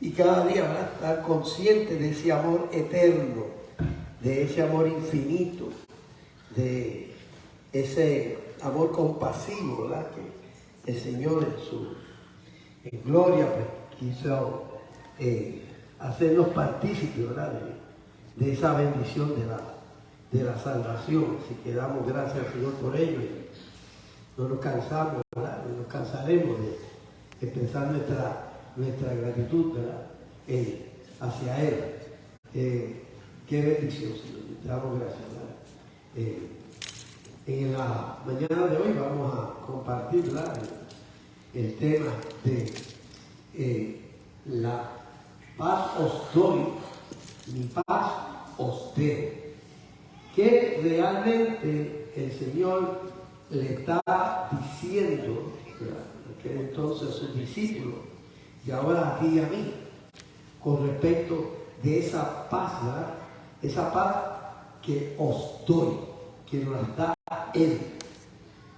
y cada día, ¿verdad?, estar consciente de ese amor eterno, de ese amor infinito, de ese amor compasivo, ¿verdad?, que el Señor en gloria pues, quiso hacernos partícipes, ¿verdad?, de esa bendición de la salvación. Así que damos gracias al Señor por ello y no nos cansamos, ¿verdad?, no nos cansaremos de pensar nuestra gratitud, ¿verdad?, hacia Él. Qué bendición, Señor. Te damos gracias, ¿verdad? En la mañana de hoy vamos a compartir, ¿verdad?, el tema de la paz os doy, mi paz os dejo. Que realmente el Señor le está diciendo, ¿verdad?, que entonces a sus discípulos y ahora a ti y a mí, con respecto de esa paz, ¿verdad?, esa paz que os doy, que nos da Él.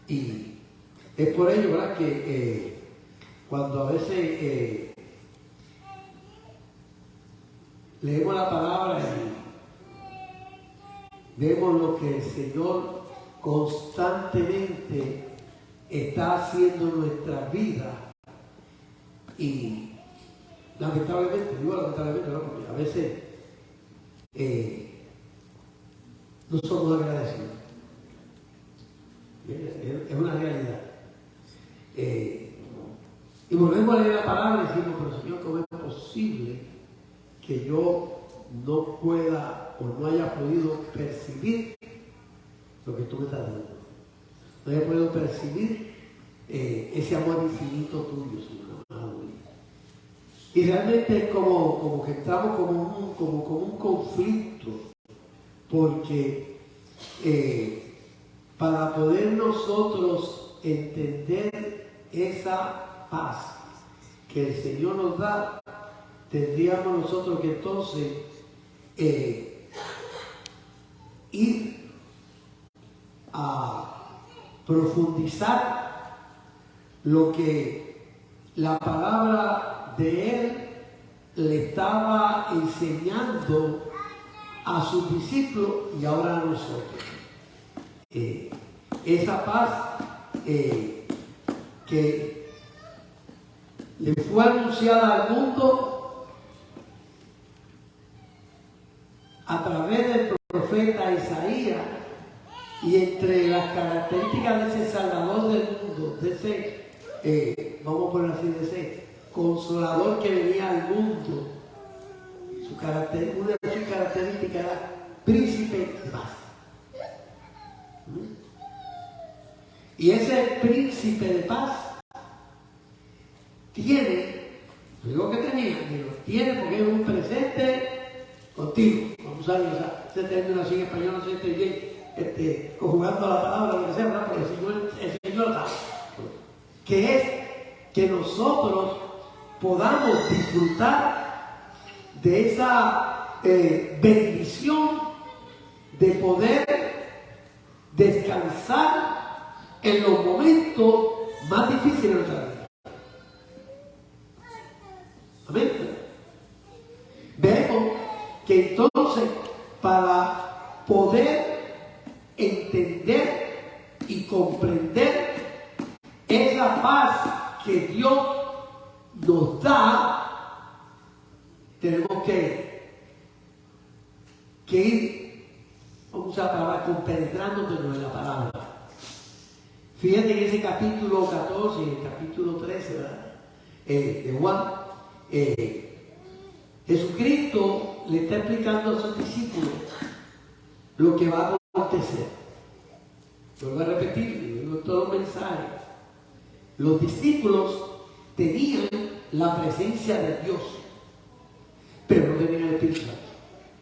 Y es por ello, ¿verdad?, que cuando a veces leemos la palabra y vemos lo que el Señor constantemente está haciendo en nuestra vida, y lamentablemente, digo lamentablemente, ¿no?, porque a veces no somos agradecidos. Es una realidad. Y volvemos a leer la palabra y decimos, pero Señor, ¿cómo es posible que yo no pueda o no haya podido percibir lo que tú me estás dando? No haya podido percibir ese amor infinito tuyo, Señor. Y realmente es como que estamos como un conflicto, porque para poder nosotros entender esa paz que el Señor nos da, tendríamos nosotros que entonces ir a profundizar lo que la palabra de Él le estaba enseñando a sus discípulos y ahora a nosotros. Esa paz que le fue anunciada al mundo a través del profeta Isaías, y entre las características de ese Salvador del mundo, de ese, vamos a poner así, de ese Consolador que venía al mundo, una de sus características era príncipe de paz. Y ese príncipe de paz tiene, no digo que tenía, digo, tiene porque es un presente contigo. Vamos a ver, ese término así en español, no sé si estoy bien conjugando la palabra, lo que sea, ¿verdad?, porque el Señor da. Que es que nosotros podamos disfrutar de esa bendición de poder descansar en los momentos más difíciles de nuestra vida. Amén. Vemos que entonces, para poder entender y comprender esa paz que Dios nos da, tenemos que ir, vamos a usar la palabra, compenetrándonos en la palabra. Fíjate en ese capítulo 14 y el capítulo 13, ¿verdad?, de Juan, Jesucristo le está explicando a sus discípulos lo que va a acontecer. Vuelvo a repetir, digo todo el mensaje. Los discípulos tenían la presencia de Dios, pero no tenían el Espíritu Santo,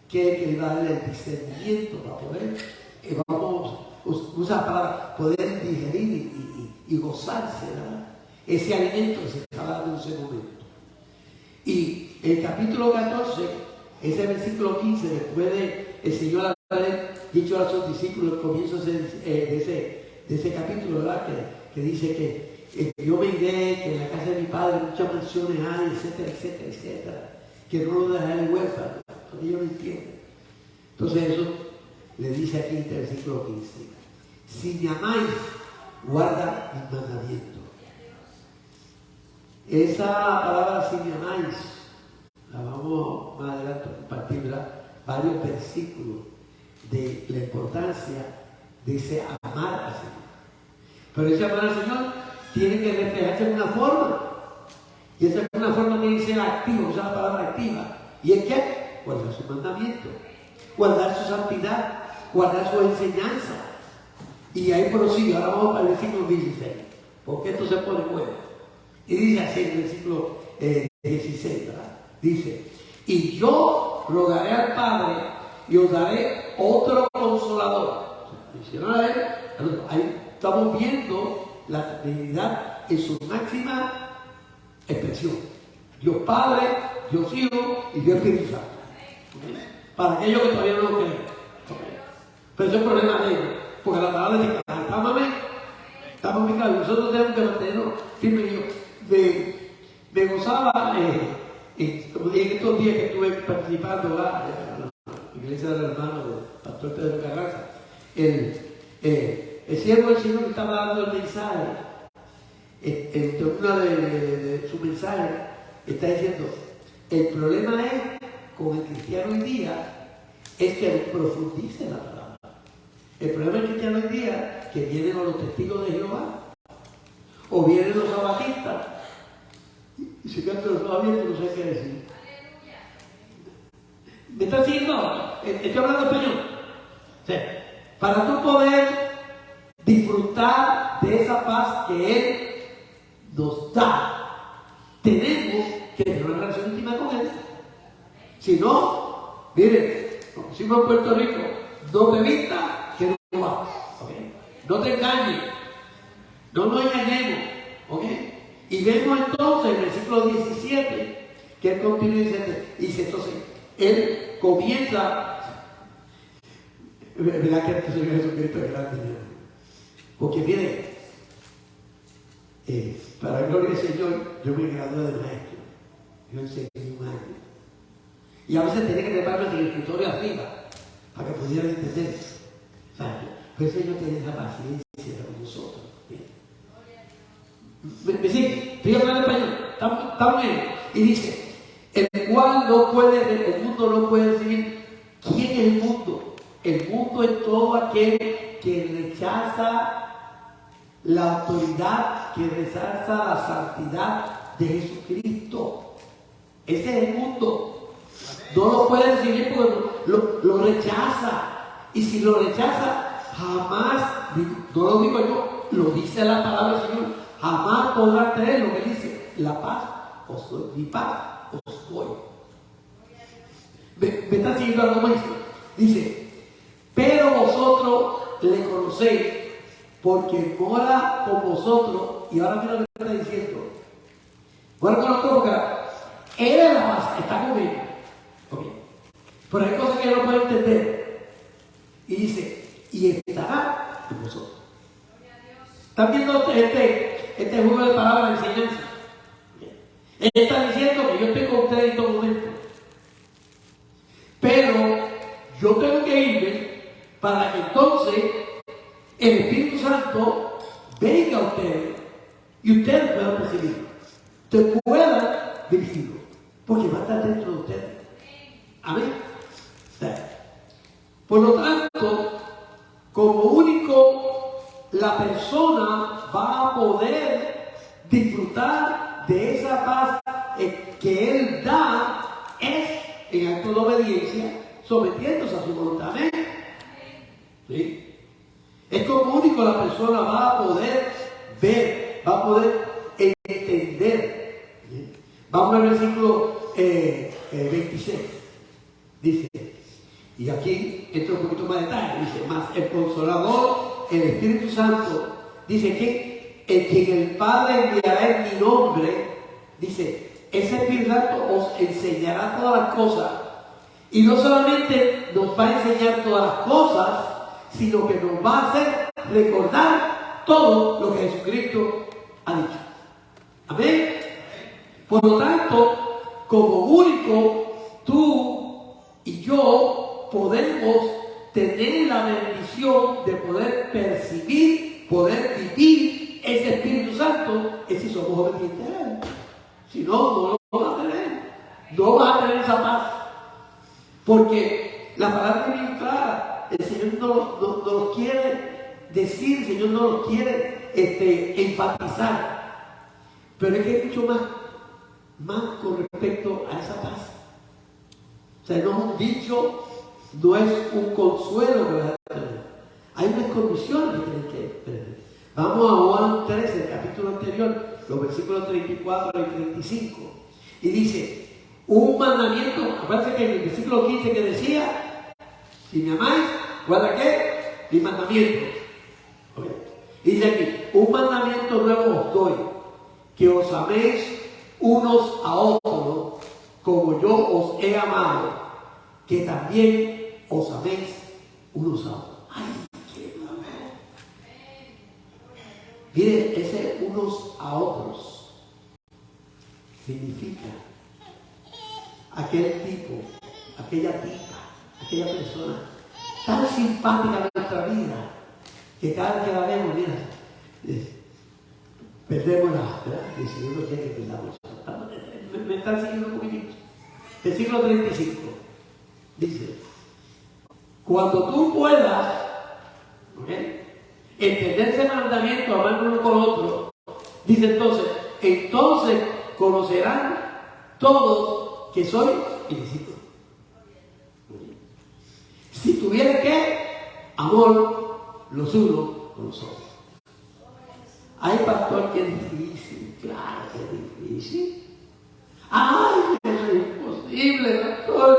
que es que iba a darle el discernimiento para poder, vamos a usar para poder digerir y gozarse, ¿verdad?, ese alimento que se estaba dando en ese momento. Y el capítulo 14, ese versículo 15, después de el Señor haber dicho a sus discípulos, el comienzo de ese capítulo, ¿verdad?, que dice yo me iré, que en la casa de mi padre muchas mansiones hay, etcétera, etcétera, etcétera, que no lo dejaré huérfano, porque ellos no entienden. Entonces eso le dice aquí en el versículo 15, si me amáis, guarda mis mandamientos. Esa palabra si me amáis, la vamos más adelante a compartir, ¿verdad? Varios versículos de la importancia de ese amar al Señor. Pero ese amar al Señor tiene que reflejarse en una forma. Y esa es una forma que dice activo, usa la palabra activa. ¿Y es qué? Guardar sus mandamientos, guardar su santidad, guardar su enseñanza. Y ahí prosigue, ahora vamos para el versículo 16, porque esto se pone bueno. Y dice así en el versículo 16, ¿verdad? Dice, y yo rogaré al Padre y os daré otro consolador. Ahí estamos viendo la Trinidad en su máxima expresión. Dios Padre, Dios Hijo y Dios Espíritu Santo. Para aquellos que todavía no lo creen. Pero ese es el problema de ellos. Porque la palabra dice, ámame, ámame, claro. Nosotros tenemos que mantenernos firmes. Me gozaba en estos días que estuve participando en la iglesia del hermano del pastor Pedro Carranza. El siervo del Señor estaba dando el mensaje. Entre una de sus mensajes está diciendo, el problema es con el cristiano hoy día es que profundice la palabra. El problema del cristiano hoy día que vienen los testigos de Jehová o vienen los sabatistas y se quedan los ojos abiertos, no sé qué decir. ¿Me están siguiendo? Estoy hablando español. O sea, para tú poder disfrutar de esa paz que Él nos da, tenemos que tener una relación íntima con Él. Si no, miren, como decimos en Puerto Rico, no te vista que no va. ¿Okay? No te engañes, no nos engañemos. ¿Okay? Y vemos entonces en el versículo 17 que Él continúa dice entonces, Él comienza, ¿verdad que el Señor Jesucristo es grande? Porque miren, para la gloria del Señor, yo me gradué de maestro. Yo enseñé un año. Y a veces tenía que prepararme en el escritorio arriba para que pudieran entender. Pero el Señor tiene esa paciencia con nosotros. ¿Me sigue? Estoy hablando español. Está bien. Y dice, el mundo no puede recibir. ¿Quién es el mundo? El mundo es todo aquel que rechaza la autoridad, que rechaza la santidad de Jesucristo. Ese es el mundo. No lo puede recibir porque lo rechaza. Y si lo rechaza, jamás, no lo digo yo, lo dice la palabra del Señor, jamás podrá tener lo que dice, la paz os doy, mi paz os doy. ¿Me está siguiendo algo más? Dice, pero vosotros le conocéis, porque mora con vosotros, y ahora mira lo que está diciendo. Bueno, conozco porque Él es la paz, está con ellos. Okay. Pero hay cosas que no puede entender. Y dice, y estará con vosotros. ¿Están viendo este juego de palabras de enseñanza? Él está diciendo que yo estoy con ustedes en todo momento. Pero yo tengo que irme para que entonces el Espíritu Santo venga a ustedes y ustedes puedan recibirlo. Ustedes puedan vivirlo. Porque va a estar dentro de ustedes. Amén. Por lo tanto, como único, la persona va a poder disfrutar de esa paz que Él da, es en acto de obediencia, sometiéndose a su voluntad. Amén. ¿Sí? Es como único la persona va a poder ver, va a poder entender. ¿Sí? Vamos al versículo 26. Dice, y aquí entra un poquito más de detalle, dice, más el Consolador, el Espíritu Santo, dice que quien el Padre enviará en mi nombre, dice, ese Espíritu Santo os enseñará todas las cosas, y no solamente nos va a enseñar todas las cosas, sino que nos va a hacer recordar todo lo que Jesucristo ha dicho. Amén. Por lo tanto, como único, tú y yo podemos tener la bendición de poder percibir, poder vivir ese Espíritu Santo, es si somos obedientes a Él. Si no, no lo vas a tener. No vas a tener esa paz. Porque la palabra es bien clara. El Señor no lo quiere decir, el Señor no lo quiere enfatizar. Pero es que hay mucho más con respecto a esa paz. O sea, no es un dicho, no es un consuelo que vas a tener. Hay unas condiciones que tienes que tener. Vamos a Juan 13, el capítulo anterior, los versículos 34 y 35. Y dice, un mandamiento, acuérdense que en el versículo 15 que decía, si me amáis, guarda qué, mi mandamiento. Okay. Y dice aquí, un mandamiento nuevo os doy, que os améis unos a otros, como yo os he amado, que también os améis unos a otros. ¡Ay, qué amor! Mire, ese unos a otros significa aquel tipo, aquella tipa, aquella persona tan simpática en nuestra vida, que cada vez que la vemos, mira, perdemos ¿verdad? El Señor no quiere que perdamos. Me están siguiendo un poquitito. Versículo 35 dice, cuando tú puedas, ¿okay?, entender ese mandamiento, amar uno con otro, dice entonces conocerán todos que soy mi discípulo. Si tuviera que amor los unos con los otros. Ay, pastor, qué difícil. Claro que es difícil. Ay, eso es imposible, pastor.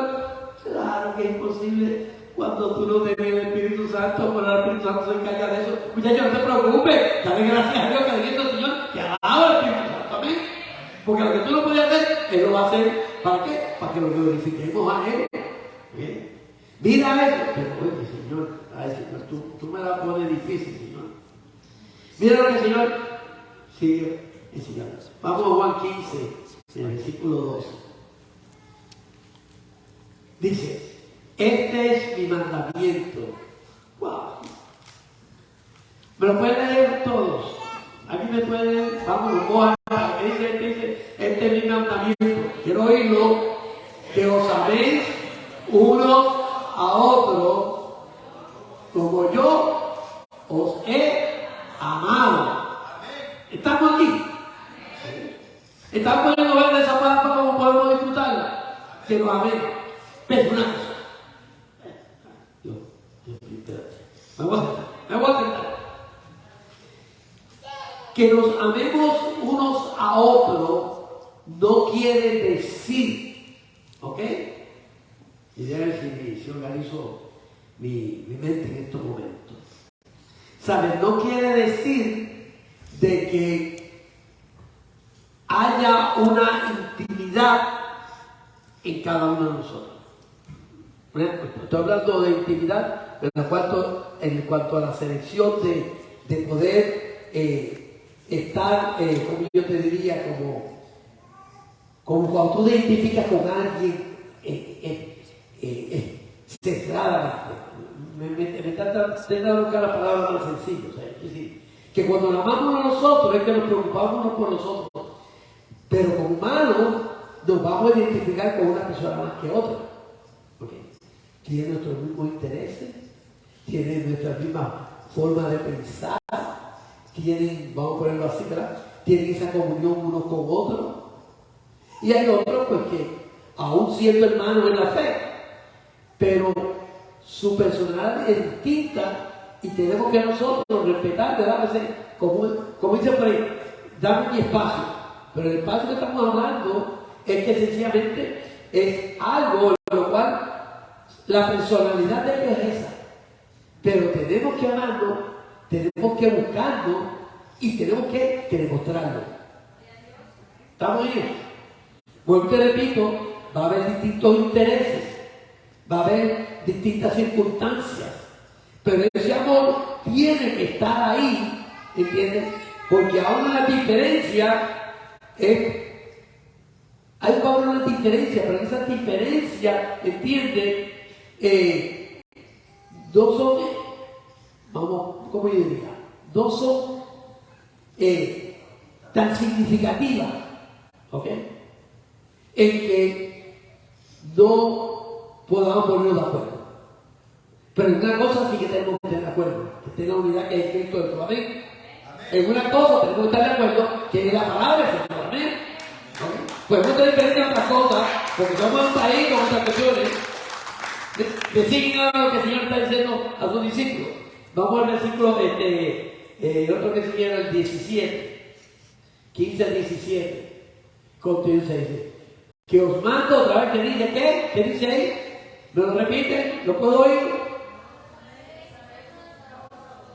Claro que es imposible cuando tú no tienes el Espíritu Santo, pero el Espíritu Santo se encarga de eso. Muchachos, no te preocupes. Dale gracias a Dios que le al Señor que alaba al Espíritu Santo. Amén. Porque lo que tú no puedes hacer, Él lo va a hacer. ¿Para qué? Para que lo glorifiquemos a Él. ¿Bien? Mira eso. Pero oye, Señor, ay, Señor, tú me la pones difícil, Señor. Mira lo que el Señor sigue enseñando. Vamos a Juan 15, en el versículo 12. Dice, este es mi mandamiento. ¡Wow! Me lo pueden leer todos. Aquí me pueden, vamos, dice, este es mi mandamiento. Quiero oírlo, que os améis unos a otros, como yo os he amado. ¿Estamos aquí? ¿Estamos poniendo ver de esa palabra cómo podemos disfrutarla? Que nos amemos. Pero una cosa. Me voy a sentar. Que nos amemos unos a otros no quiere decir, ¿ok? Y déjenme si organizo mi mente en estos momentos. ¿Saben? No quiere decir de que haya una intimidad en cada uno de nosotros. Estoy hablando de intimidad en cuanto a la selección de poder estar, como yo te diría, como cuando tú te identificas con alguien centradamente. Me trata de buscar la palabra más sencilla. Es decir, que cuando la amamos a nosotros es que nos preocupamos unos por nosotros. Pero como humanos nos vamos a identificar con una persona más que otra. Okay. Tiene nuestros mismos intereses, tiene nuestra misma forma de pensar, tienen, vamos a ponerlo así, ¿verdad? Tienen esa comunión unos con otros. Y hay otros pues que, aún siendo hermanos en la fe, pero su personalidad es distinta y tenemos que nosotros respetar, ¿verdad? Como dice por ahí, dame mi espacio. Pero el espacio que estamos hablando es que sencillamente es algo en lo cual la personalidad de Dios es esa. Pero tenemos que amarlo, tenemos que buscarlo y tenemos que demostrarlo. ¿Estamos bien? Vuelvo y te repito, va a haber distintos intereses, va a haber distintas circunstancias, pero ese amor tiene que estar ahí, ¿entiendes? Porque aún la diferencia hay una diferencia, pero esa diferencia, entiende, no son, vamos, ¿cómo yo diría? No son tan significativas, ¿ok? En que no podamos ponernos de acuerdo. Pero en una cosa sí que tenemos que estar de acuerdo, que tenga la unidad que es Cristo dentro. Amén. En una cosa tenemos que estar de acuerdo, que es la palabra del Señor. Amén. ¿Okay? Podemos estar diferentes en otras cosas, porque somos un país con otras cuestiones. Designa lo que el Señor está diciendo a sus discípulos. Vamos al versículo, el otro que sigue era el 17, 15 al 17. Continúa, dice, que os mando otra vez, que dice, ¿qué? ¿Qué dice ahí? ¿Me lo repiten? ¿Lo puedo oír?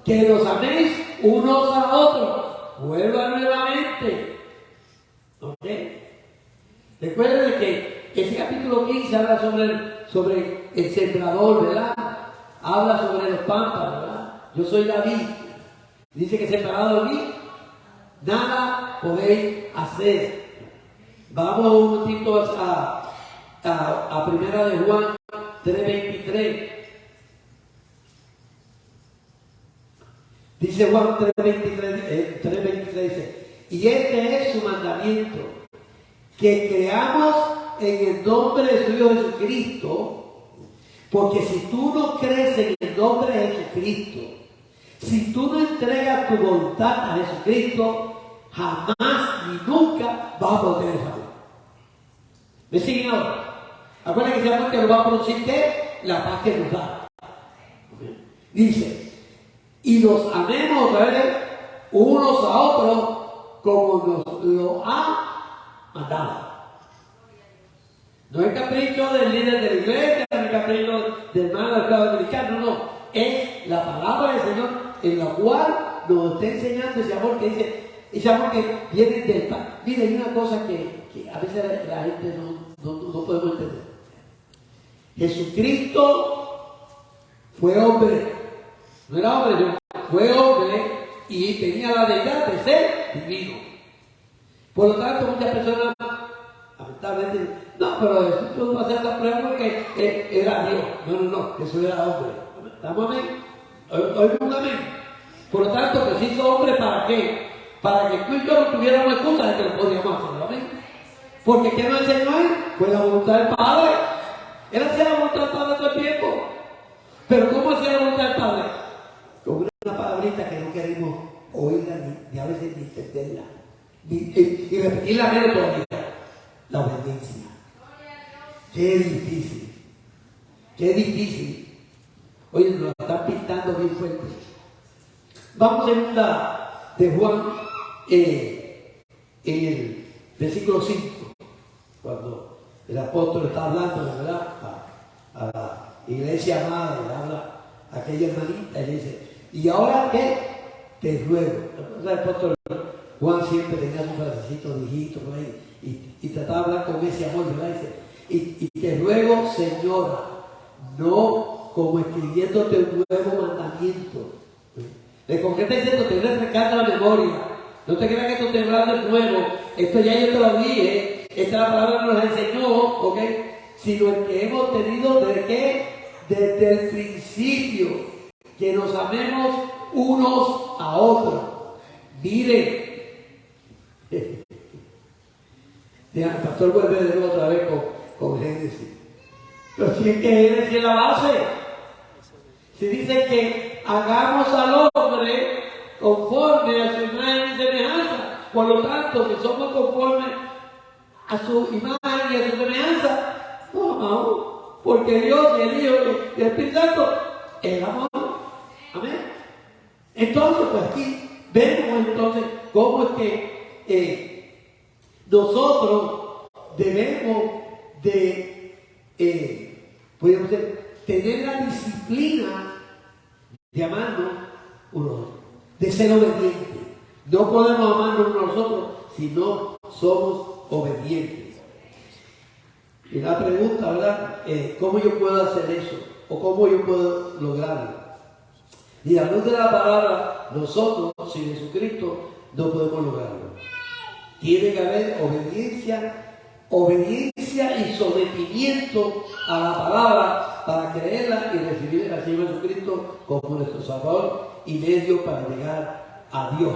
Que nos améis unos a otros. Vuelva nuevamente. ¿Ok? Recuerden que ese capítulo 15 habla sobre el sembrador, ¿verdad? Habla sobre los pámpanos, ¿verdad? Yo soy David. Dice que separado de mí, nada podéis hacer. Vamos un momentito a primera de Juan 3:23. Dice Juan 3:23, dice, y este es su mandamiento, que creamos en el nombre de su Hijo Jesucristo, porque si tú no crees en el nombre de Jesucristo, si tú no entregas tu voluntad a Jesucristo, jamás ni nunca vas a poder salvar. ¿Me siguen ahora? Acuérdense que se llama que nos va a producir ¿qué? La paz que nos da. Dice, y nos amemos otra vez unos a otros como nos lo ha mandado. No es capricho del líder de la iglesia, no es capricho del hermano del Estado Dominicano, no. Es la palabra del Señor en la cual nos está enseñando ese amor que dice, ese amor que viene del Padre. Mire, hay una cosa que a veces la gente no podemos entender. Jesucristo fue hombre. No era hombre, fue hombre y tenía la deidad de ser divino. Por lo tanto, muchas personas, lamentablemente, no, pero Jesús va a hacer la prueba porque era Dios. No, Jesús era hombre. ¿Estamos amén? Hoy un amén. Por lo tanto, que se hizo hombre, ¿para qué? Para que tú y yo no tuviéramos excusa de que lo podíamos hacer. ¿Amén? Porque ¿qué nos enseñó él? Fue la voluntad del Padre. Él hacía la voluntad del Padre todo el tiempo. Pero ¿cómo hacía la voluntad del Padre? Con una palabrita que no queremos oírla ni a veces ni entenderla. Y repetirla menos todavía. La obediencia. Qué difícil. Qué difícil. Oye, nos la están pintando bien fuerte. Vamos a segunda de Juan, en el versículo 5, cuando el apóstol está hablando, ¿verdad? A la iglesia amada, le habla a aquella hermanita y le dice, ¿y ahora qué? Te ruego. El apóstol Juan siempre tenía su frasecito de hijito por ahí y trataba de hablar con ese amor, ¿verdad? Dice, y te ruego, Señora, no como escribiéndote un nuevo mandamiento. ¿Con qué está diciendo? Te refrescando la memoria. No te creas que esto te hablando de nuevo. Esto ya yo te lo dije. Esta la palabra nos la enseñó, ¿ok? Sino el que hemos tenido ¿desde qué? Desde el principio. Que nos amemos unos a otros. Miren. El pastor vuelve de nuevo otra vez con Génesis. Pero si es que Génesis es la base. Si dice que hagamos al hombre conforme a su imagen y semejanza. Por lo tanto, si somos conformes a su imagen y a su semejanza, no amamos. Porque Dios y el Hijo y el Espíritu Santo es amor. Amén. Entonces, pues aquí vemos entonces cómo es que nosotros debemos de, podemos tener la disciplina de amarnos uno a otro, de ser obedientes. No podemos amarnos uno a nosotros si no somos obedientes. Y la pregunta, ¿verdad? ¿Cómo yo puedo hacer eso? ¿O cómo yo puedo lograrlo? Y a luz de la palabra, nosotros, sin Jesucristo, no podemos lograrlo. Tiene que haber obediencia y sometimiento a la palabra para creerla y recibir al Señor Jesucristo como nuestro Salvador y medio para llegar a Dios.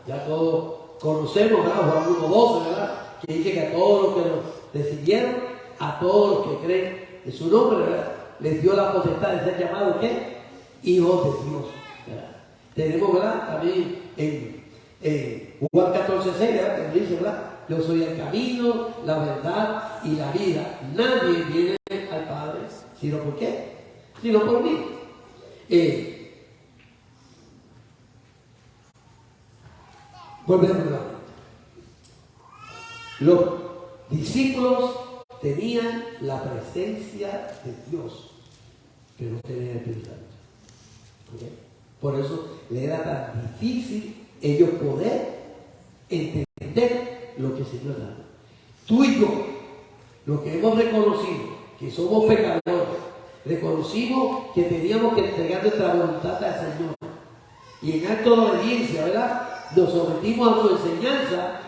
Ya todos conocemos, ¿verdad? Juan 1:12, ¿verdad? Que dice que a todos los que lo recibieron, a todos los que creen en su nombre, ¿verdad? Les dio la potestad de ser llamados, ¿qué? Hijos de Dios, ¿verdad? Tenemos, ¿verdad? También en Juan 14:6, ¿verdad? Que dice, ¿verdad? Yo soy el camino, la verdad y la vida. Nadie viene al Padre, sino por qué, sino por mí. Volvemos nuevamente. Los discípulos tenían la presencia de Dios, pero no tenían el Espíritu Santo. ¿Okay? Por eso le era tan difícil ellos poder entender lo que el Señor da. Tú y yo, los que hemos reconocido que somos pecadores, reconocimos que teníamos que entregar nuestra voluntad al Señor y en acto de obediencia, ¿verdad? Nos sometimos a su enseñanza,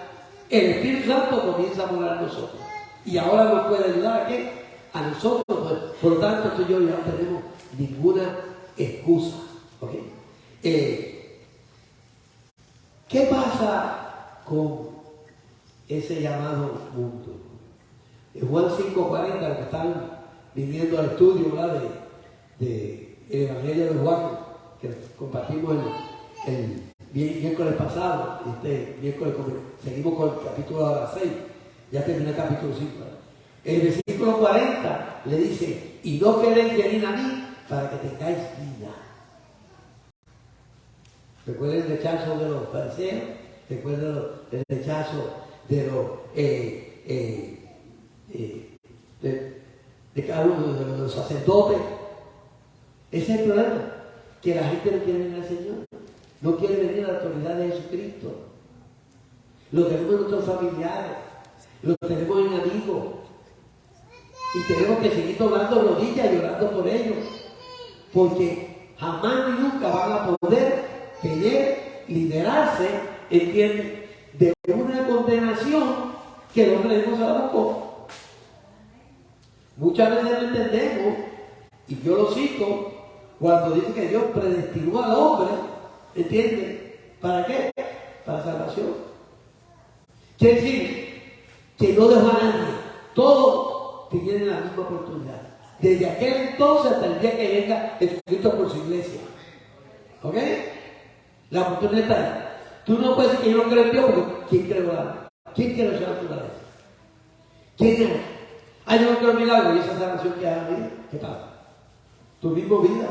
el Espíritu Santo comienza a morar en nosotros. Y ahora nos puede ayudar ¿a qué? A nosotros. Pues, por lo tanto, tú y yo ya no tenemos ninguna excusa. ¿Okay? ¿Qué pasa con ese llamado mundo? En Juan 5:40, los que están viniendo al estudio, ¿verdad? de el Evangelio de Juan, que compartimos el miércoles pasado, este miércoles seguimos con el capítulo 6, ya terminé el capítulo 5. ¿verdad? El versículo 40 le dice, y no queréis venir a mí para que tengáis vida. Recuerden el rechazo de los fariseos, recuerden el rechazo de cada uno de los sacerdotes. Ese es el problema, que la gente no quiere venir al Señor, no quiere venir a la autoridad de Jesucristo. Lo tenemos en nuestros familiares, lo tenemos en amigos, y tenemos que seguir doblando rodillas y orando por ellos, porque jamás ni nunca van a poder liderarse, ¿entienden?, de una condenación que el hombre mismo se la buscó. Muchas veces no entendemos, y yo lo cito, cuando dice que Dios predestinó al hombre, ¿entienden? ¿Para qué? Para salvación. Quiere decir que no dejó a nadie, todos tienen la misma oportunidad. Desde aquel entonces hasta el día que venga Jesucristo por su iglesia. ¿Ok? La oportunidad está ahí. Tú no puedes decir que yo no creo en Dios, porque ¿quién cree en la? ¿Quién cree en la naturaleza? ¿Quién es? Ah, yo no creo en milagros, y esa salvación que hay a mí, ¿qué pasa? Tu misma vida.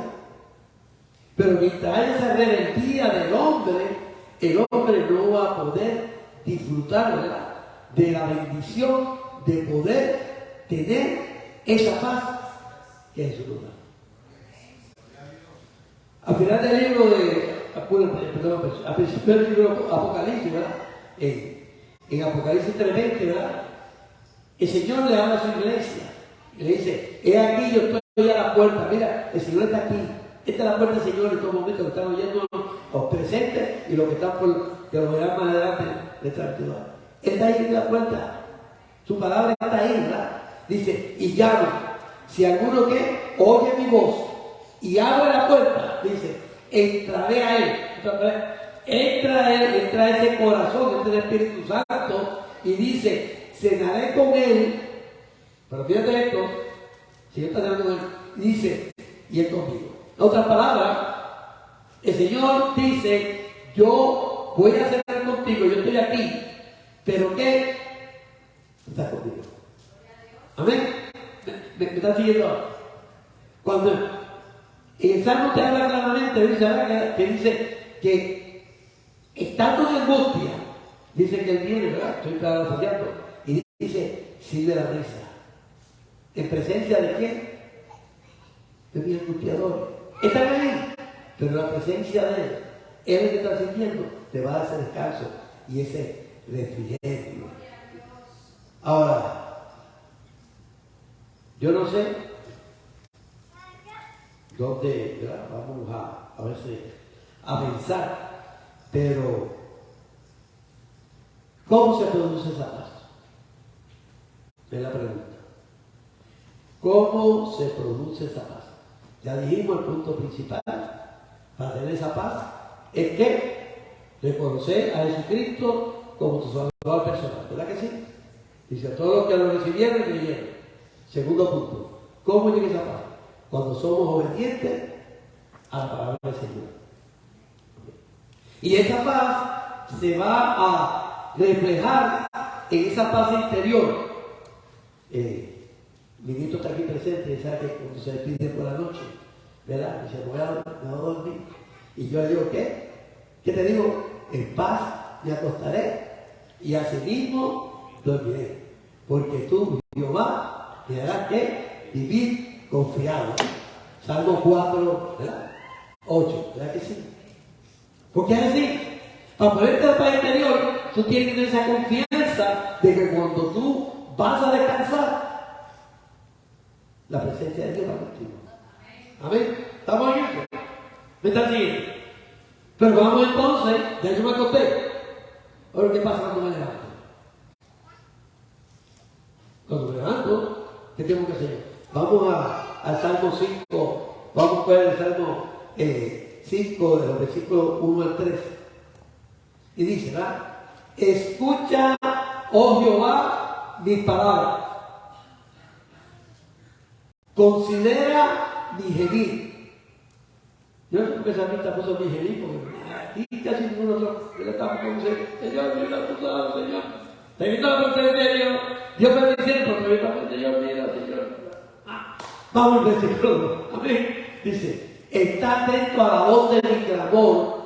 Pero mientras haya esa rebeldía del hombre, el hombre no va a poder disfrutar, ¿verdad?, de la bendición de poder tener esa paz que Jesús nos da. Al final del libro al principio del libro Apocalipsis, ¿verdad? En Apocalipsis 3:20, ¿verdad? El Señor le habla a su iglesia y le dice, he aquí, yo estoy a la puerta. Mira, el Señor está aquí. Esta es la puerta del Señor en todo momento, que están oyendo los presentes y los que están que lo verán más adelante de esta ciudad. Él está ahí en la puerta. Su palabra está ahí, ¿verdad? Dice, y llamo. Si alguno que oye mi voz y abre la puerta, dice, entraré a él. Entra a él, entra a ese corazón, entra el Espíritu Santo y dice, cenaré con él. Pero fíjate esto, si yo estoy hablando con él, dice, y él conmigo. En otras palabras, el Señor dice, yo voy a cenar contigo, yo estoy aquí, pero ¿qué? Estás conmigo. Amén. ¿Me están siguiendo ahora? Cuando en el Salmo te habla claramente, dice, ¿verdad?, que dice que estando en angustia, dice que él viene, ¿verdad? Estoy parafraseando, y dice, sirve la mesa. ¿En presencia de quién? De mis angustiadores. Están ahí, pero la presencia de él, él es el que está sirviendo, te va a dar ese descanso y ese refrigerio. Ahora, yo no sé dónde, ¿verdad?, vamos a veces a pensar, pero ¿Cómo se produce esa paz? Es la pregunta. ¿Cómo se produce esa paz? Ya dijimos el punto principal para tener esa paz es que reconocer a Jesucristo como tu Salvador personal, ¿verdad que sí? Dice, a todos los que lo recibieron y creyeron. Segundo punto, ¿cómo llega esa paz? Cuando somos obedientes a la palabra del Señor. Y esa paz se va a reflejar en esa paz interior. Mi nieto está aquí presente y sabe que cuando se despide por la noche, ¿verdad? Dice, me voy a dormir. Y yo le digo, ¿qué? ¿Qué te digo? En paz me acostaré y así mismo dormiré. Porque tú, Jehová, me harás que vivir confiado. Salmo 4, ¿verdad? 8, ¿verdad que sí? Porque es así. Para ponerte la paz interior, tú tienes que tener esa confianza de que cuando tú vas a descansar, la presencia de Dios va contigo. Amén. ¿Estamos oyendo? ¿Me están siguiendo? Pero vamos entonces, ya yo me acosté. Ahora, ¿qué pasa cuando me levanto? Cuando me levanto, ¿qué tengo que hacer? Vamos al Salmo 5, vamos a ver el Salmo 5, de los versículos 1 al 3. Y dice, ¿verdad? Escucha, oh Jehová, mis palabras. Considera mi gemir. Yo no sé por qué Samita puso mi gemir, porque aquí casi ninguno le estamos como Señor, mira tu lado, Señor. Te invito a la presencia de Dios. Dios me dice, porque me Señor, mira, Señor. Vamos al versículo 2. Amén. Dice, está atento a la voz de mi clamor.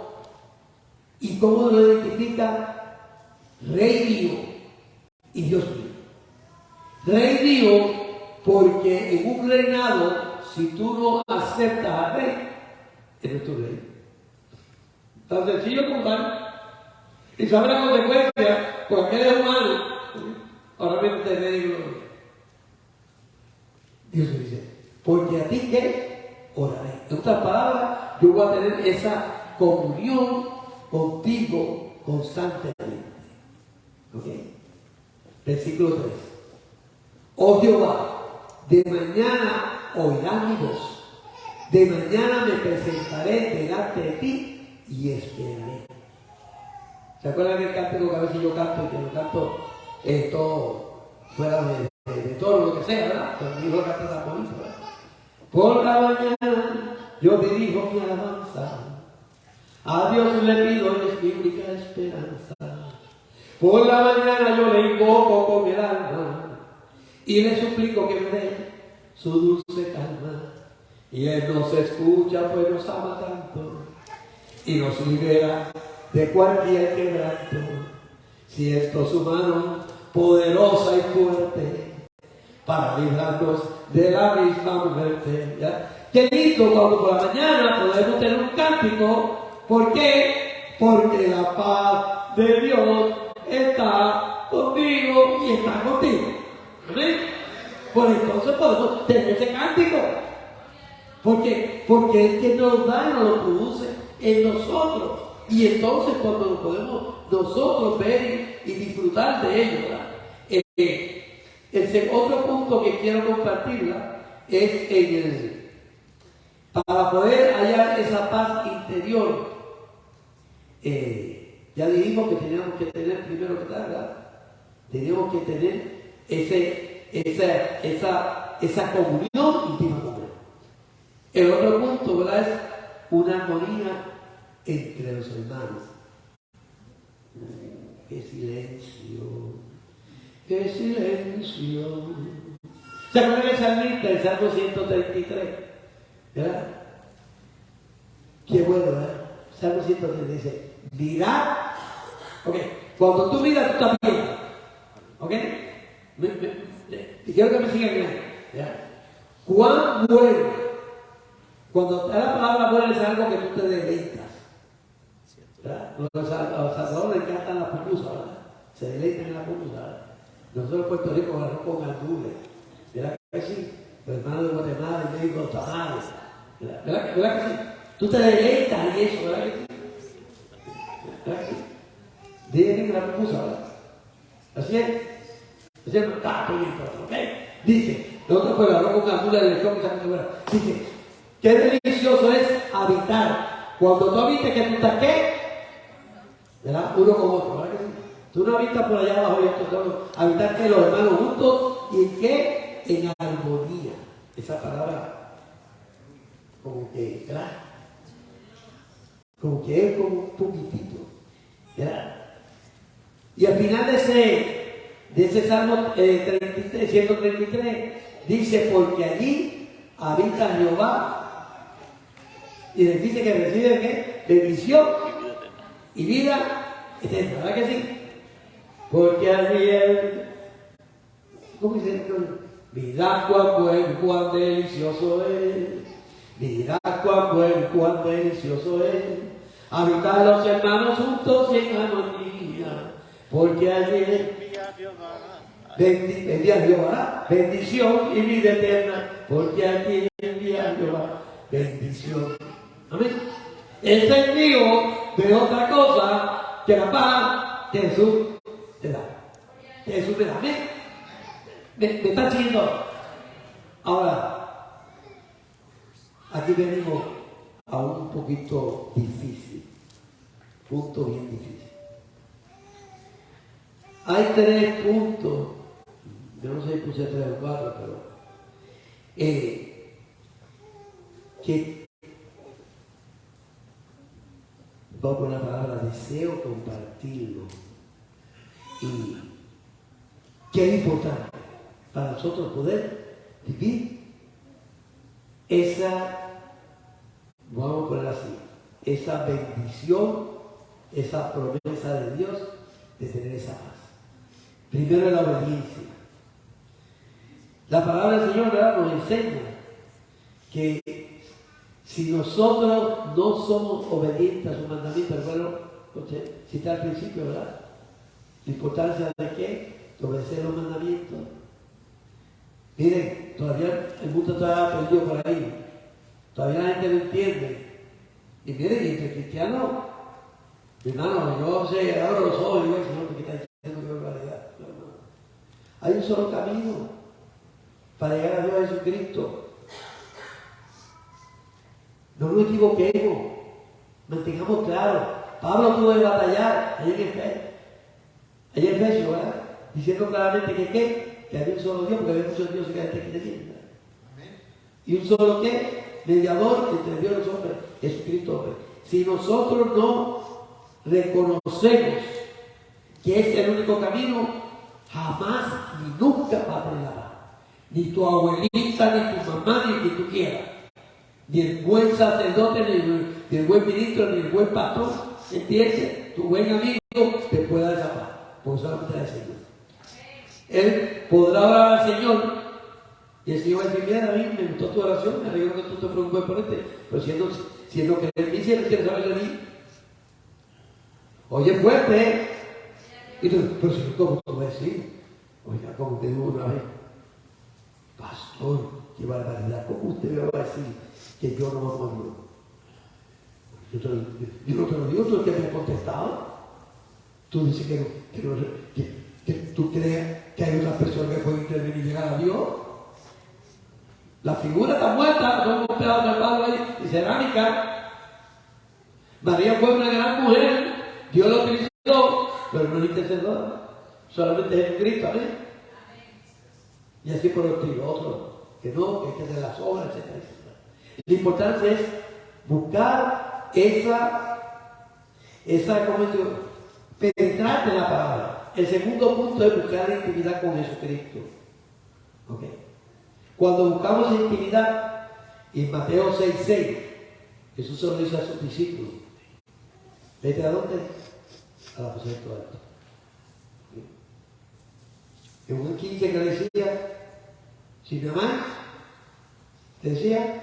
¿Y cómo lo identifica? Rey mío y Dios mío. Rey mío, porque en un reinado, si tú no aceptas al rey, eres tu rey. Tan sencillo como tal. Y sabe la consecuencia, porque él es humano. Ahora mismo te rey y gloria. Dios me dice, porque a ti que oraré. En otras palabras, yo voy a tener esa comunión contigo constantemente. ¿Ok? Versículo 3. Oh Jehová, de mañana oirás mi voz. De mañana me presentaré delante de ti y esperaré. ¿Se acuerdan del cántico que a veces yo canto y que lo canto todo fuera de todo lo que sea, ¿verdad? Pero mi hijo canta la bonita, ¿verdad? Por la mañana yo dirijo mi alabanza. A Dios le pido y es mi única esperanza. Por la mañana yo le invoco con el alma y le suplico que me dé su dulce calma. Y Él nos escucha, pues nos ama tanto y nos libera de cualquier quebranto. Siento su mano poderosa y fuerte para librarnos de la misma muerte. ¿Ya? Qué lindo cuando por la mañana podemos tener un cántico. ¿Por qué? Porque la paz de Dios está conmigo y está contigo. ¿Amén? Por entonces podemos tener ese cántico. Porque es que nos da y nos lo produce en nosotros. Y entonces cuando lo podemos nosotros ver y disfrutar de ello, ¿verdad? El otro punto que quiero compartirla es para poder hallar esa paz interior. Ya dijimos que teníamos que tener primero que nada, ¿verdad? Teníamos que tener esa comunión íntima con Él. El otro punto, ¿verdad? Es una armonía entre los hermanos. ¡Qué silencio! ¡Qué silencio! ¿Se acuerdan del salmista, el Salmo 133? ¿Verdad? Qué bueno, ¿verdad? Salmo 133 dice, mirad. Ok, cuando tú miras, tú estás viendo. ¿Ok? Quiero que me sigan mirando. ¿Cuán bueno? Cuando la palabra buena es algo que tú te deleitas. ¿Verdad? Los salvadores le encantan la pupusa, ¿verdad? Se deleitan en la pupusa, ¿verdad? Nosotros en Puerto Rico ganamos con gandules. ¿Verdad que sí? Los hermanos de Guatemala y México, tamales. ¿Verdad que sí? Tú te deleitas en eso, ¿verdad que sí? ¿Verdad que sí? Dile que la pupusa, ¿verdad? Así es. Así es, ¿ok? Dice, nosotros pues hablamos con una mula de lechón, dice, qué delicioso es habitar. Cuando tú habitas, que tú estás qué, ¿verdad? Uno con otro, ¿verdad que sí? Tú no habitas por allá abajo y esto, habitar que los hermanos juntos y que en armonía. Esa palabra, como que, ¿verdad? Como que es como un poquitito, ¿verdad? Y al final de ese Salmo 33, 133, dice, porque allí habita Jehová, y les dice que recibe ¿qué? Bendición y vida eterna, ¿verdad que sí? Porque allí ¿cómo dice? Mirad cuán bueno, cuán delicioso es. Mirad cuán bueno, cuán delicioso es. Habitar los hermanos juntos en armonía. Porque allí envía Jehová bendición y vida eterna. Porque allí envía Jehová bendición. Amén. Es el mío de otra cosa que la paz que Jesús te da. Que Jesús te da. Amén. Me está siguiendo. Ahora, aquí venimos a un poquito difícil. Punto bien difícil. Hay 3 puntos. Yo no sé si puse 3 o 4, pero que voy a poner la palabra deseo compartirlo. Y que es importante para nosotros poder vivir esa, vamos a poner así, esa bendición, esa promesa de Dios de tener esa paz. Primero la obediencia. La palabra del Señor, ¿verdad?, nos enseña que si nosotros no somos obedientes a su mandamiento, recuerdo, cita al principio, ¿verdad? La importancia de qué? De obedecer los mandamientos. Miren, todavía el mundo está perdido por ahí. Todavía la gente no entiende. Y miren, y entre cristianos, hermano, yo sé, abro los ojos y digo, Señor, ¿qué está diciendo que barbaridad? Hay un solo camino para llegar a Dios, a Jesucristo. No nos equivoquemos, mantengamos claro. Pablo tuvo que batallar allá en Efesios, ¿verdad? Diciendo claramente que había un solo Dios, porque había muchos dioses que la gente creía. Y un solo ¿qué? Mediador entre Dios y los hombres, Jesucristo hombre. Si nosotros no reconocemos que es el único camino, jamás ni nunca va a tener la paz. Ni tu abuelita, ni tu mamá, ni quien tú quieras. Ni el buen sacerdote, ni el buen ministro, ni el buen pastor, ¿entiendes? Tu buen amigo te puede dar esa paz, porque solamente la del Señor. Él podrá orar al Señor, y el Señor va a decir, mira David, me gustó tu oración, me alegro que tú te preocupes por este, pero si es lo que él dice, él quiere saber de mí. Oye, fuerte, y tú, pero si ¿cómo tú vas a decir? Oiga, como te digo una vez, pastor, qué barbaridad, ¿cómo usted me va a decir que yo no amo a Dios? Yo no te lo digo, tú es que me has contestado. Tú dices que tú crees que hay una persona que puede intervenir y llegar a Dios. La figura está muerta, son un pedazo de palo ahí, y cerámica. María fue una gran mujer, Dios la utilizó, pero no es intercesora, solamente es Cristo, amén. Y así por el estilo, otro, que no, que hay que hacer las obras, etc. La importancia es buscar esa ¿cómo digo? Penetrarte en la palabra. El segundo punto es buscar la intimidad con Jesucristo. ¿Okay? Cuando buscamos intimidad, en Mateo 6:6, Jesús se lo dice a sus discípulos. ¿Vete a dónde? Al aposento alto. En un 15 que le decía, si me amáis, te decía,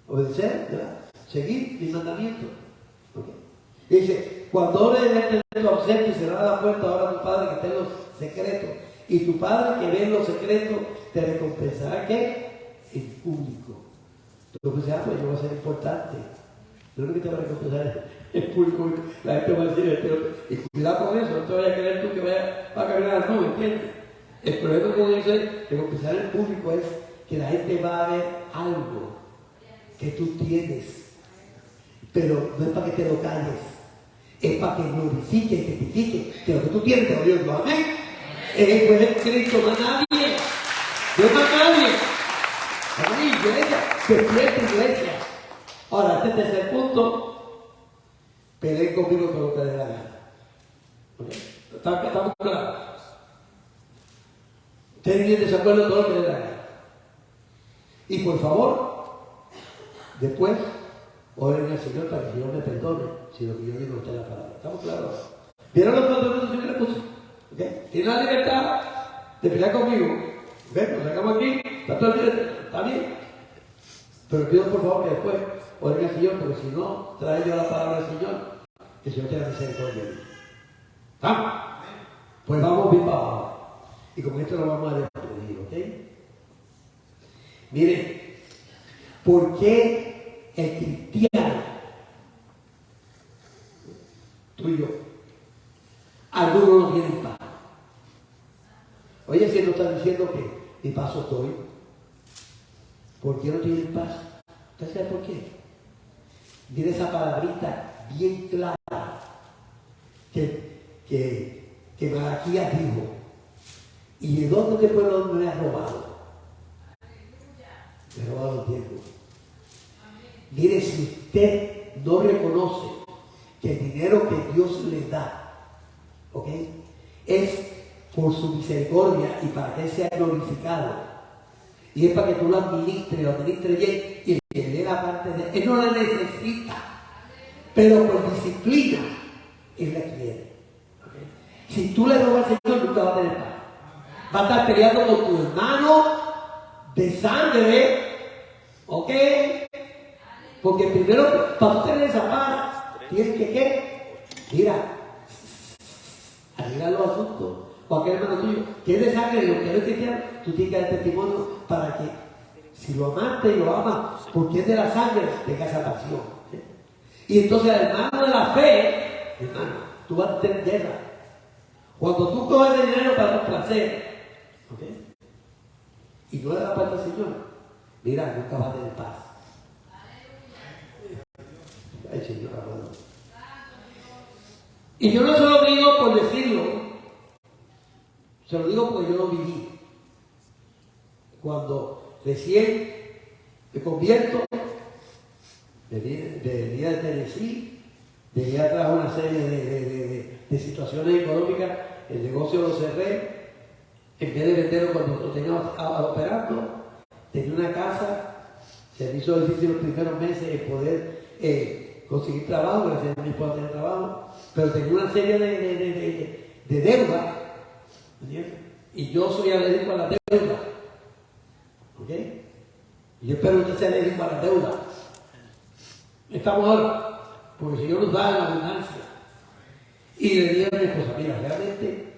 obedecer, ¿verdad? Seguir mis mandamientos. ¿Okay? Dice, cuando ores delante de tu ausente, cerrará la puerta ahora a tu Padre que está en los secretos. Y tu Padre que ve en los secretos te recompensará, ¿qué? En público. Entonces, pues yo voy a ser importante. Lo único que te va a recompensar es público. La gente va a decir, y cuidado con eso, no te vayas a creer tú que vayas a caminar al nube, ¿entiendes? El problema con eso es recompensar en público es que la gente va a ver algo que tú tienes, pero no es para que te lo calles, es para que glorifique y testifique que lo que tú tienes te lo dio Dios. Amén. Pues es Cristo, más nadie. Dios más nadie. Amén. Iglesia, despierta iglesia. Ahora, este tercer punto, peleen conmigo con lo que les da la gana. ¿Okay? ¿Estamos claros? Ustedes tienen desacuerdo con todo lo que les da la gana. Y por favor, después, oren al Señor para que el Señor me perdone si lo que yo digo no está en la palabra. ¿Estamos claros? ¿Vieron los mandamientos que le puse? ¿Okay? Tienen la libertad de pelear conmigo. ¿Okay? Nos sacamos aquí, está todo el día, está bien. Pero pido por favor que después oren al Señor, porque si no trae yo la palabra del Señor, que el Señor tenga misericordia de mí. ¿Estamos? Pues vamos bien para abajo. Y con esto lo vamos a despedir, ¿ok? Miren, ¿por qué el cristiano, tú y yo, algunos no tienen paz? Oye, si no están diciendo que mi paso estoy, ¿por qué no tienen paz? ¿Usted sabe por qué? Mire esa palabrita bien clara que Malaquías dijo. ¿Y de dónde te pueblo me ha robado? Me ha robado el tiempo. Mire, si usted no reconoce que el dinero que Dios le da, ¿ok?, es por su misericordia y para que Él sea glorificado, y es para que tú lo administres bien y le dé la parte de Él. No la necesita, pero por disciplina Él la quiere. ¿Okay? Si tú le robas al Señor, nunca va a tener paz. Va a estar peleando con tu hermano de sangre, ¿ok? Porque primero, para tú tener esa paz, tienes que, ¿qué? Mira, arreglar los asuntos. Cualquier hermano tuyo que es de sangre, lo que no es cristiano, tú tienes que dar testimonio para que, si lo amaste y lo amas, porque es de la sangre, tenga esa pasión. ¿Sí? Y entonces, el hermano de la fe, hermano, tú vas a tener guerra. Cuando tú coges el dinero para tu placer, ¿ok?, y no le das parte al Señor, mira, nunca vas a tener paz. Ay, Señor, amado. Y yo no se lo digo por decirlo, se lo digo porque yo lo viví. Cuando recién me convierto, venía de Tennessee, venía atrás una serie de situaciones económicas, el negocio lo cerré, en vez de venderlo cuando lo teníamos operando, tenía una casa, se me hizo difícil los primeros meses el poder conseguir trabajo, gracias a mi esposa tener trabajo, pero tenía una serie de deudas, ¿entiendes? Y yo soy alérgico a la deuda, ¿ok? Y yo espero que usted sea alérgico a la deuda. Estamos ahora, porque el Señor nos da la abundancia. Y le dije a mi esposa, mira, realmente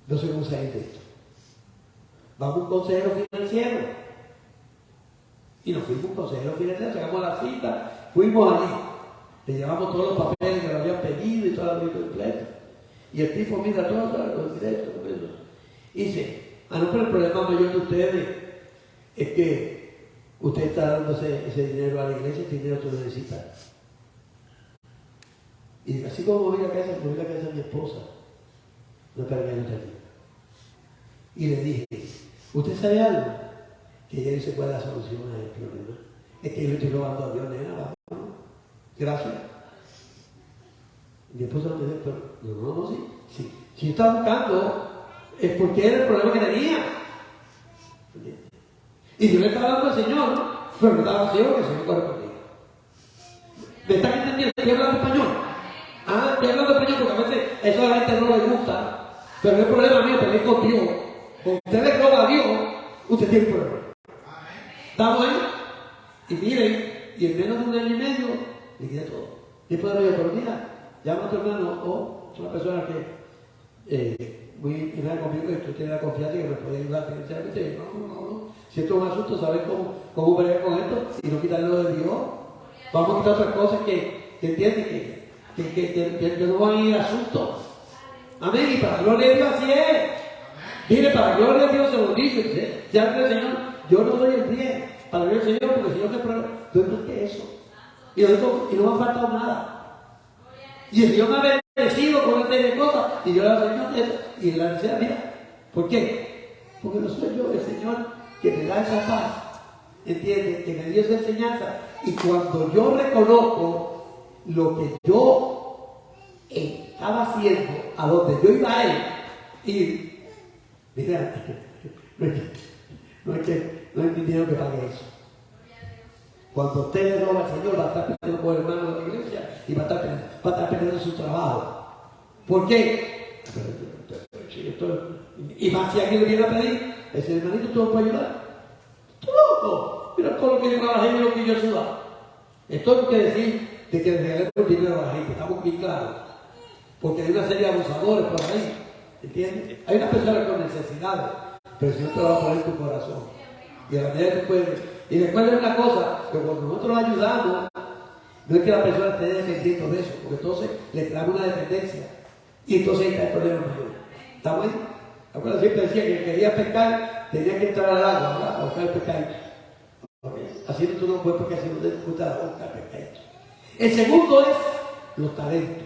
no soy consejero de esto. Vamos a un consejero financiero. Y nos fuimos a un consejero financiero, sacamos la cita, fuimos allí. Le llevamos todos los papeles que le habían pedido y toda la vida completa. Y el tipo mira todo los directos. Y dice, no, pero el problema mayor de ustedes es que usted está dando ese dinero a la iglesia, ese dinero tú lo necesitas. Y así como voy a casa de mi esposa, no cargué el día. Y le dije, ¿usted sabe algo? Que ella dice cuál es la solución a este problema. Es que yo estoy robando a Dios, nena, vamos. Gracias. Y mi esposa me dice, pero no, sí. Si yo estaba buscando, es porque era el problema que tenía. Y yo le estaba dando al Señor, ¿no? Pero me estaba haciendo que el Señor corre conmigo. ¿Me están entendiendo? Estoy hablando español. Estoy hablando español porque a veces eso a la gente no le gusta. Pero no es problema mío, porque es con Dios. Cuando usted le roba a Dios, usted tiene un problema. ¿Estamos ahí? Y miren, y en menos de 1 año y medio, le quité todo. Y después le digo, pero mira, llama a tu hermano o es una persona que muy ingenua conmigo y tú tienes la confianza que me puede ayudar financieramente. Y no. Si esto es un asunto, ¿sabes cómo pelear con esto? Y no quitarlo de Dios. Vamos a quitar otras cosas que entienden que no van a ir al asunto. Amén. Y para la gloria de Dios así es. Mire, para la gloria de Dios se lo dice. Ya el Señor, yo no doy el 10 para la gloria del Señor, porque el Señor me prueba, doy más que eso. Y no me ha faltado nada. Y el Señor me ha bendecido con una serie de cosas. Y yo le doy al Señor y la decía, mira, ¿por qué? Porque no soy yo, el Señor que me da esa paz. ¿Entiendes? Que me dio esa enseñanza. Y cuando yo reconozco lo que yo estaba haciendo, a donde yo iba a él, y mira, no es mi dinero que pague eso. Cuando usted le roba al Señor, va a estar peleando con el hermano de la iglesia y va a estar perdiendo su trabajo. ¿Por qué? Y más si alguien le viene a pedir, ese hermanito, ¿tú me puedes ayudar? ¡Tú loco! Mira todo lo que yo trabajé y lo que yo he sudado. Esto no quiere decir de que le regalemos dinero a la gente, estamos bien claros. Porque hay una serie de abusadores por ahí, ¿entiendes? Hay una persona con necesidades, pero el Señor te lo va a poner en tu corazón. Y a la medida que tú puedes. Y recuerden una cosa, que cuando nosotros lo ayudamos, no es que la persona esté dependiendo de eso, porque entonces le trae una dependencia. Y entonces ahí está el problema mayor. ¿Estamos ahí? Acuérdate, siempre decía que quería pescar, tenía que entrar al agua, ¿verdad? A buscar el pescadito. Okay. Así tú no puedes, porque así no te gusta buscar el pescadito. El segundo es los talentos.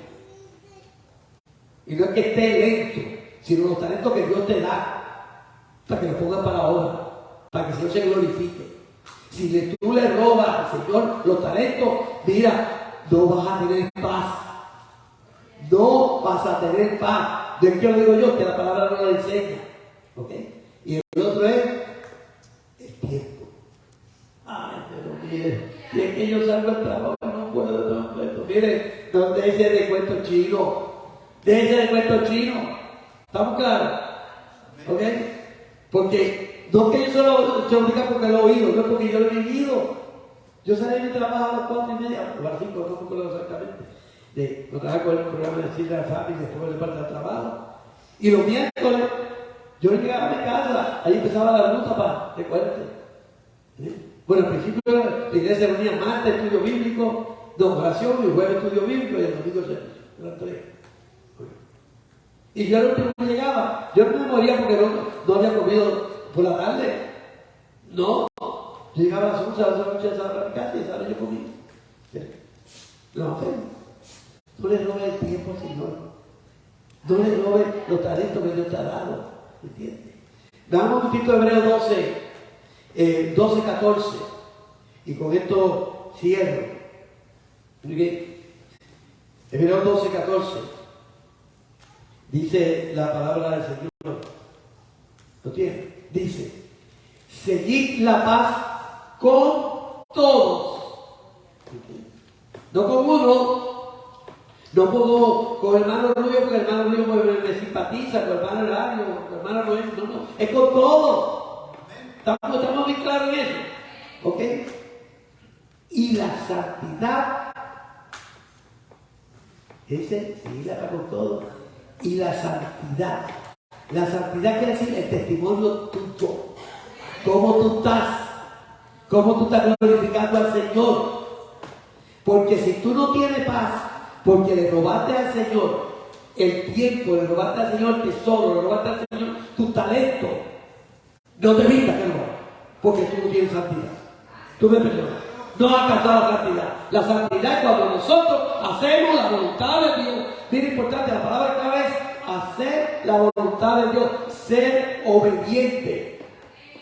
Y no es que esté lento, sino los talentos que Dios te da, para que los pongas para la obra, para que el Señor se glorifique. Si tú le robas al Señor los talentos, mira, no vas a tener paz. No vas a tener paz. ¿De qué lo digo yo? Que la palabra no la enseña. ¿Ok? Y el otro es el tiempo. Ay, pero mire, si es que yo salgo al trabajo, no puedo. Mire, no deje de cuento chino. Deje de cuento chino. ¿Estamos claros? ¿Ok? Porque no es que yo se lo diga porque lo he oído, no es porque yo lo he vivido. Yo salí de mi trabajo a las 4:30, o a las 5, no me acuerdo exactamente. No trabajaba con el programa de Chile de la Familia, después de parte del trabajo. Y los miércoles, yo llegaba a mi casa, ahí empezaba la ruta para, recuérdate. Bueno, al principio la iglesia se reunía martes, estudio bíblico, de oración, y jueves estudio bíblico, y el domingo servicio. Eran 3. Y yo al último llegaba, yo no me moría porque no había comido por la tarde. No, yo llegaba a las 11 a la noche a mi casa y esa hora yo comía. No, no le robes el tiempo al Señor. No le robes los talentos que Dios te ha dado. ¿Entiendes? Damos un poquito de Hebreos 12, 14. Y con esto cierro. Muy bien. Hebreos 12, 14. Dice la palabra del Señor. ¿Lo tiene? Dice, seguid la paz con todos. No con uno, no con el hermano Rubio, porque el hermano Rubio me simpatiza, con el hermano Eladio, con el hermano Rubio, no, es con todos. Estamos muy claros en eso. ¿Ok? Y la santidad, dice, seguidla con todos. Y la santidad. La santidad quiere decir el testimonio tuyo. ¿Cómo tú estás? ¿Cómo tú estás glorificando al Señor? Porque si tú no tienes paz, porque le robaste al Señor el tiempo, le robaste al Señor el tesoro, le robaste al Señor tu talento, no te vistas que no, porque tú no tienes santidad. Tú me perdonas. No has alcanzado la santidad. La santidad es cuando nosotros hacemos la voluntad de Dios. Mira, importante, la palabra clave es hacer la voluntad de Dios, ser obediente.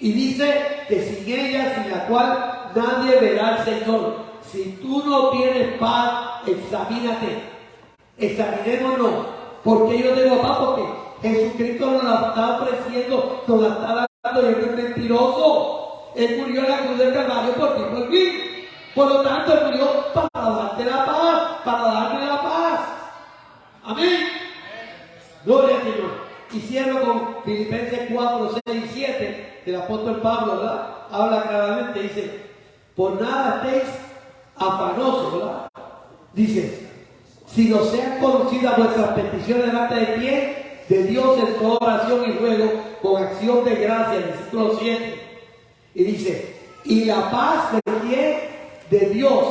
Y dice que sin ella, sin la cual nadie verá al Señor. Si tú no tienes paz, examínate. Examinémonos. ¿Por qué yo tengo paz? Porque Jesucristo nos la está ofreciendo, nos la está dando y Él es mentiroso. Él murió en la cruz del Calvario por ti, por mí. Por lo tanto, Él murió para darte la paz, para darme la paz. Amén. Gloria al Señor. Y cierro con Filipenses 4, 6 y 7. El apóstol Pablo, ¿verdad? Habla claramente, dice, por nada estéis afanosos, ¿verdad? Dice, si no sean conocidas vuestras peticiones delante de quién, de Dios en toda oración y ruego, con acción de gracia, versículo 7. Y dice, y la paz de quién, de Dios,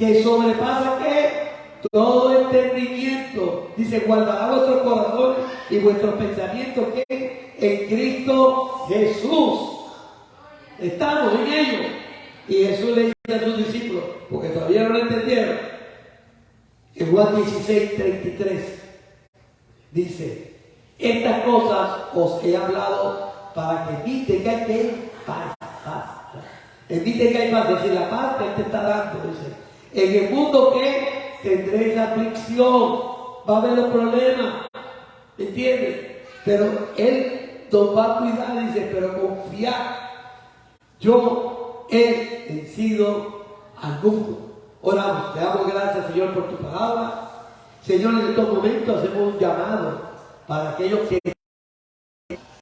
que sobrepasa ¿qué? Todo entendimiento. Dice, guardará vuestros corazones y vuestros pensamientos ¿qué? En Cristo Jesús. Estamos en ello. Y Jesús le dice a sus discípulos, porque todavía no lo entendieron, en Juan 16:33 dice, estas cosas os he hablado para que en mí tengáis paz. En mí tengáis paz, es decir, la paz que Él te está dando. Dice, en el mundo que tendréis aflicción, va a haber los problemas, ¿me entiendes? Pero Él nos va a cuidar, dice, pero confiad. Yo he vencido al mundo. Oramos, te damos gracias, Señor, por tu palabra. Señor, en estos momentos hacemos un llamado para aquellos que